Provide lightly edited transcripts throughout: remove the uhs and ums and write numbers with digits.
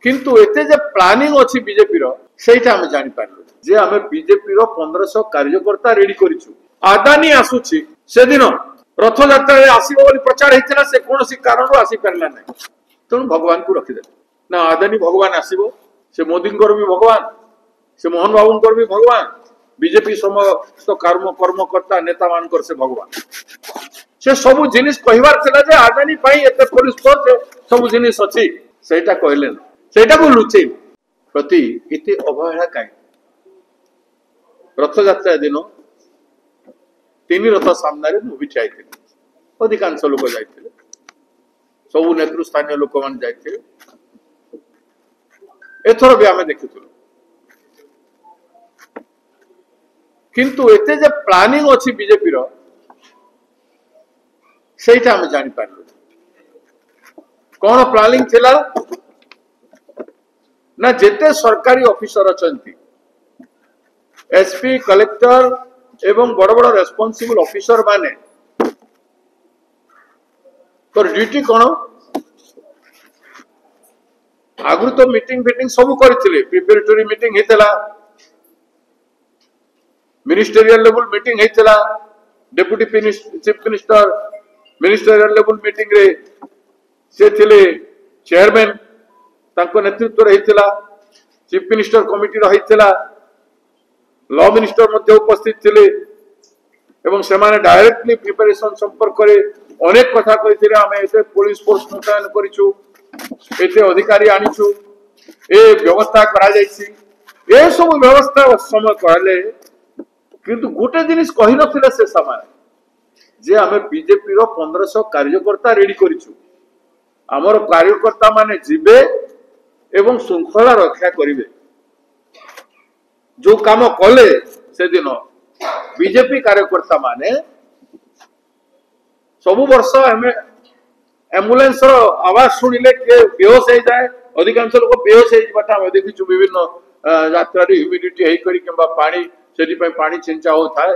किंतु एते जे प्लानिंग अछि बीजेपी रो सेटा हम जानि पारलु जे हमें बीजेपी रो 1500 कार्यकर्ता रेडी करिछु। आदानी आसुछि से दिन रथ यात्रा रे आसीबो बोली प्रचार हेतिला से कोनोसी कारण आसी परला नै तेणु भगवान को रखी दे ना आदानी भगवान आसीबो से मोदी भी भगवान से मोहन बाबू भी भगवान बीजेपी समस्त कर्मकर्ता नेता मानकर से भगवान से सब जिनिस कहबार थिला जे आदानी पई एते पुलिस फोर्स सब जिनिस अछि सेटा कहले सेटा को लुचे प्रति इते अवहेला काई रथ यात्रा दिन 3 रथ सामने मु भी ठिया अधिकांश लोक जाइथिले सब नेतृस्थानीय लोक मान जाइथिले एथर भी आमे देखिथिलु किंतु एते जे प्लानिंग अछि बीजेपी रो सेटा हम जानि पारलु कोन प्लानिंग थिला ना जेते सरकारी ऑफिसर अछंती एसपी कलेक्टर एवं बड़ बड़ रेस्पोंसिबल ऑफिसर माने तो ड्यूटी कोन आगु तो मीटिंग सब करथिले प्रिपरेटरी मीटिंग हेतला मिनिस्टरियल लेवल मीटिंग हेतला deputy chief minister ministerial level meeting रे से थिले चेयरमैन तांको नेतृत्व रहितला चीफ मिनिस्टर कमिटी रहितला लॉ मिनिस्टर मध्ये उपस्थित थिले एवं सेमाने डायरेक्टली प्रिपरेशन संपर्क करे अनेक कथा कहिथिले आमे एते पुलिस फोर्स मुतयन करिछु एते अधिकारी आनिछु ए व्यवस्था करा जायछि ए सब व्यवस्था समय कहले किंतु गोटे जिनिस कहि नथिले से समय जे आमे बीजेपी रो 1500 कार्यकर्ता रेडी करिछु हमर कार्यकर्ता माने जिबे एवं श्रृंखला रक्षा करिवे जो काम कले से दिन बीजेपी कार्यकर्ता माने सब वर्ष हमें एम्बुलेंस रो आवाज सुनिले के बेहोश हो जाए अधिकांश लोक बेहोश हो जाटा हम देखिछु विभिन्न यात्रा रे ह्यूमिडिटी हेई करी किबा पानी सेठी पय पानी चिंचा हो थाए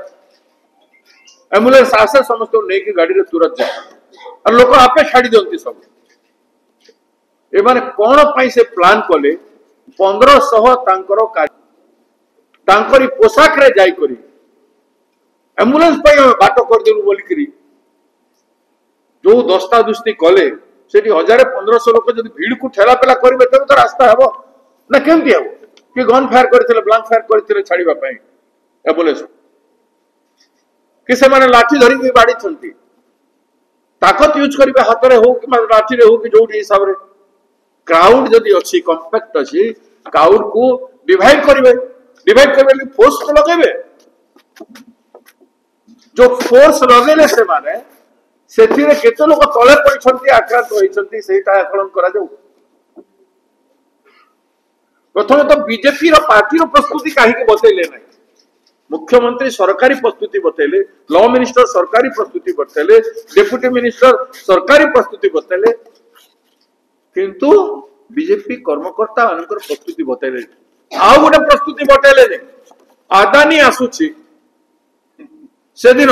एम्बुलेंस आसे समस्त नै कि गाड़ी रे तुरंत जाए और लोक आपे छाडी दंती सब ए माने कोन पई से प्लान कले 1500 तांकर तांकरी पोशाक रे जाई करी एम्बुलेंस पई बाटो कर देलु बोली करी जो दस्ता दुस्ती कले सेठी 1000-1500 लोक जदी भीड़ को ठेला पेला करिवे तब तो रास्ता हेबो ना केमती हेबो कि गन फायर करथिले ब्लैंक फायर करथिले छाड़ीबा पई एम्बुलेंस कि से माने लाठी धरि के बाड़ी छंती ताकत यूज करिवे हाथ रे हो कि लाठी रे हो कि जोडी हिसाब रे क्राउड जदी अछि कॉम्पैक्ट अछि क्राउड को डिवाइड करबे फोर्स को लगेबे जो फोर्स लगेले से माने सेथिरे केते लोक तळे पड़छंती आक्रांत होइछंती सेटा आकलन करा जाऊ प्रथम तो बीजेपी रो पार्टी रो प्रस्तुति काहे के बतेले नै मुख्यमंत्री सरकारी प्रस्तुति बतेले लॉ मिनिस्टर सरकारी प्रस्तुति बतेले डेप्यूटी मिनिस्टर सरकारी प्रस्तुति बतेले किंतु बीजेपी कर्मकर्ता अनकर प्रस्तुति बतेले आ गोटे प्रस्तुति बतेले ने आदानी आसुछि से दिन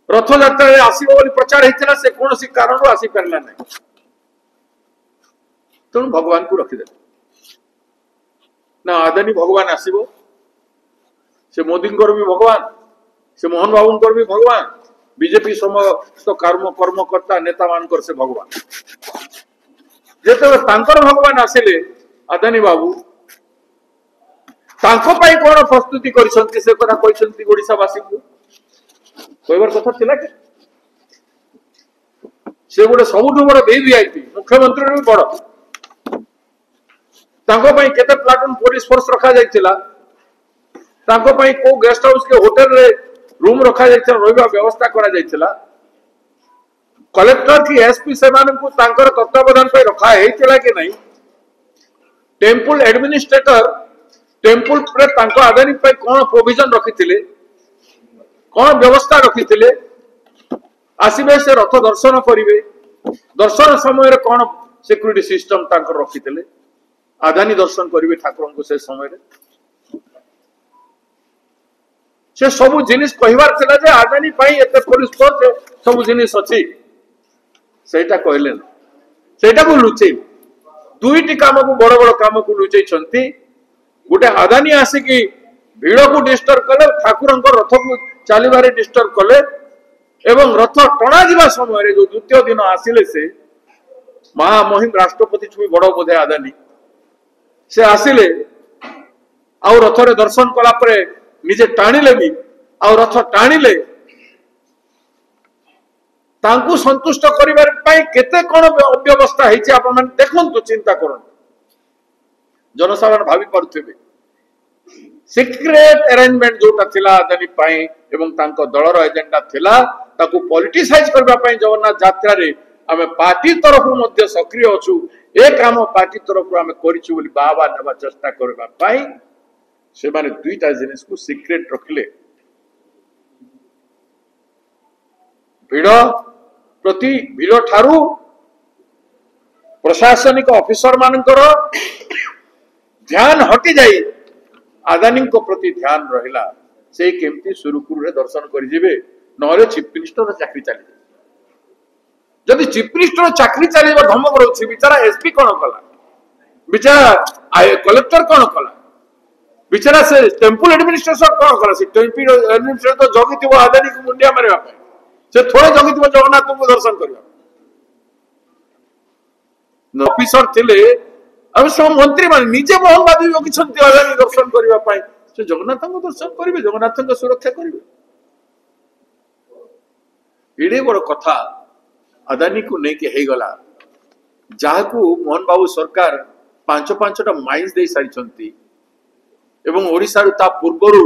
रथ यात्रा रे आसीबो बोली प्रचार हेतिला से कोनोसी कारण आसी परला नै तेणु भगवान को रखी दे ना आदानी भगवान आसीबो से मोदी भी भगवान से मोहन बाबू भी भगवान बीजेपी समस्त कर्मकर्ता नेता मानकर से भगवान जेते तांकर भगवान आसिले आदानी बाबू तांको पई कोन प्रस्तुति करिसंती से कथा कहिसंती ओडिसा वासी को कहबार कथा थिला के से गोटे सबुठु बड़ वीवीआईपी मुख्यमंत्री भी बड़ तांको पई केते प्लाटून पुलिस फोर्स रखा जायतिला तांको पई को गेस्ट हाउस के होटल रे रूम रखा जायतिला रहबा व्यवस्था करा जायतिला कलेक्टर की एसपी से मानन को तांकर तत्वावधान पे रखा हेतिला कि नहीं टेंपल एडमिनिस्ट्रेटर टेंपल पर तांको आदानी पे कोन प्रोविजन रखिथिले कोन व्यवस्था रखिथिले आसीबे से रथ दर्शन करिवे दर्शन समय रे कोन सिक्योरिटी सिस्टम तांकर रखिथिले आदानी दर्शन करिवे ठाकुर को से समय रे से सब जिनिस कहबार थिला जे आदानी पई एते पुलिस फोर्स सब जिनिस अछि सेटा कहले सेटा को लुचे दुईटी काम को बड़ बड़ काम को लुचै गोटे अदानी आसिकी भिड़ को डिस्टर्ब कले ठाकुर रथ को चलबारे डिस्टर्ब कले एवं रथ टणा जा समय जो द्वितीय दिन आसिले से महामहिम राष्ट्रपति छुई बड़ बोधे अदानी से आसिले आउ रथ रे दर्शन कला परे निजे टाणिले भी आउ रथ टाणिले तांकु संतुष्ट करिबार पई केते कोन अव्यवस्था हेछि आपण माने देखंतु चिंता करन जनसाधारण भावी परुथिबे सीक्रेट अरेंजमेंट जोटा थिला अदानी पई एवं तांको दलर एजेंडा थिला ताकु पॉलिटिसाइज करबा पई जगन्नाथ यात्रा रे आमे पार्टी तरफ मध्ये सक्रिय अछु ए काम पार्टी तरफ आमे करिछु बोली बाबा नबा चेष्टा करबा पई से माने दुईटा जिनिस को सीक्रेट रखले भिड़ प्रति भिड़ ठारू प्रशासनिक ऑफिसर मानकर ध्यान हटि जाई अदानी को प्रति ध्यान रहिला से केमती सुरुकुरु रे दर्शन करि जिवे नहले चीफ मिनिस्टर चाकरी चली जदि चीफ मिनिस्टर चाकरी चलीबा धमक रहउछि बिचारा एसपी कोन कला बिचारा कलेक्टर कोन कला बिचारा से टेम्पल एडमिनिस्ट्रेशन कोन कला से टेम्पल एडमिनिस्ट्रेटर तो जगिथिबो अदानी को मुंडिया मारिबा पे से थोड़े जगिथिबो जगन्नाथ को दर्शन करिबा ऑफिसर थिले अब सब मंत्री मान निजे मोहनबादी जगिछन्ति अदानी दर्शन करिबा पई से जगन्नाथ को दर्शन करिवे जगन्नाथ को सुरक्षा करिवे एडे बड़ कथा अदानी को नहीं के हे गला जाहाकू मोहन बाबू सरकार पांच पांचटा माइन्स दे सारिछन्ति एवं ओडिसा ता पूर्वरु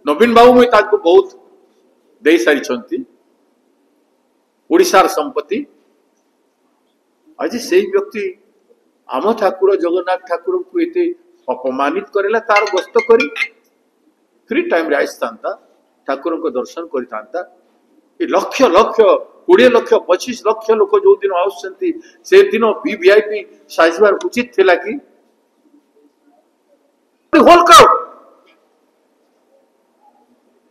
नवीन बाबू में ताको बहुत दे सारिछन्ति ओडिसार संपत्ति आज से व्यक्ति आम ठाकुर जगन्नाथ ठाकुर को एते अपमानित करेला तार गस्त करी फ्री टाइम रे आइस्तांता ठाकुर को दर्शन करितांता ए लक्ष लक्ष 20 लक्ष 25 लक्ष लोक जो दिन आउसंती से दिन वीवीआईपी साइजबार उचित थिला कि होल क्राउड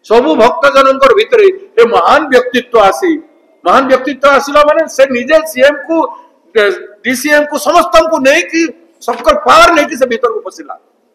सबु भक्त जनकर भितरे ए महान व्यक्तित्व आसिला माने से निजे सीएम को डीसीएम को समस्त को नहीं कि सबकर पार नहीं कि से भीतर को पसिला